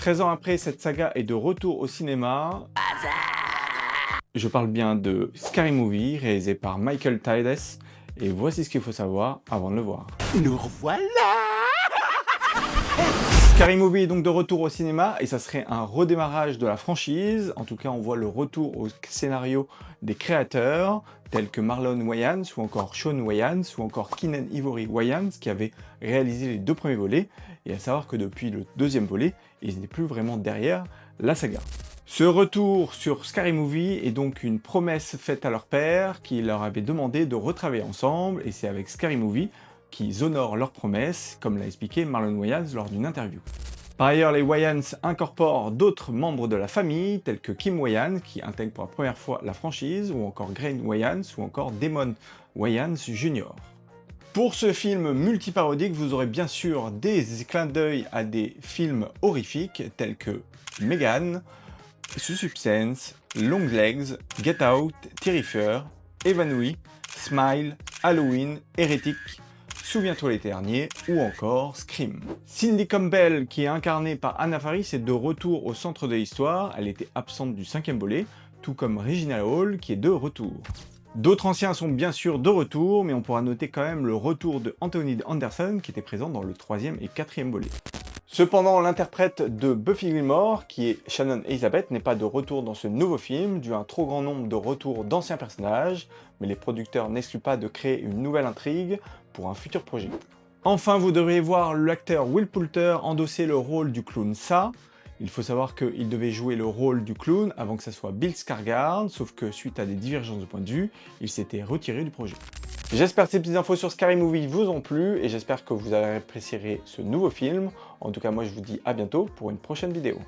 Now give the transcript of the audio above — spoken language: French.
13 ans après, cette saga est de retour au cinéma. Je parle bien de Scary Movie, réalisé par Michael Tides, et voici ce qu'il faut savoir avant de le voir. Nous revoilà! Scary Movie est donc de retour au cinéma, et ça serait un redémarrage de la franchise. En tout cas, on voit le retour au scénario des créateurs, tels que Marlon Wayans, ou encore Sean Wayans, ou encore Keenan Ivory Wayans, qui avaient réalisé les deux premiers volets, et à savoir que depuis le deuxième volet, ils n'étaient plus vraiment derrière la saga. Ce retour sur Scary Movie est donc une promesse faite à leur père qui leur avait demandé de retravailler ensemble, et c'est avec Scary Movie qu'ils honorent leur promesse, comme l'a expliqué Marlon Wayans lors d'une interview. Par ailleurs, les Wayans incorporent d'autres membres de la famille, tels que Kim Wayans, qui intègre pour la première fois la franchise, ou encore Grain Wayans, ou encore Damon Wayans Jr. Pour ce film multiparodique, vous aurez bien sûr des clins d'œil à des films horrifiques, tels que Megan, Substance, Long Legs, Get Out, Terrifier, Évanoui, Smile, Halloween, Hérétique, Souviens-toi l'été dernier, ou encore Scream. Cindy Campbell, qui est incarnée par Anna Faris, est de retour au centre de l'histoire. Elle était absente du 5e volet, tout comme Regina Hall, qui est de retour. D'autres anciens sont bien sûr de retour, mais on pourra noter quand même le retour de Anthony Anderson, qui était présent dans le 3e et 4e volet. Cependant, l'interprète de Buffy Gilmore, qui est Shannon Elizabeth, n'est pas de retour dans ce nouveau film, dû à un trop grand nombre de retours d'anciens personnages, mais les producteurs n'excluent pas de créer une nouvelle intrigue pour un futur projet. Enfin, vous devriez voir l'acteur Will Poulter endosser le rôle du clown Sa. Il faut savoir qu'il devait jouer le rôle du clown avant que ça soit Bill Skarsgård, sauf que suite à des divergences de point de vue, il s'était retiré du projet. J'espère que ces petites infos sur Scary Movie vous ont plu et j'espère que vous apprécierez ce nouveau film. En tout cas, moi je vous dis à bientôt pour une prochaine vidéo.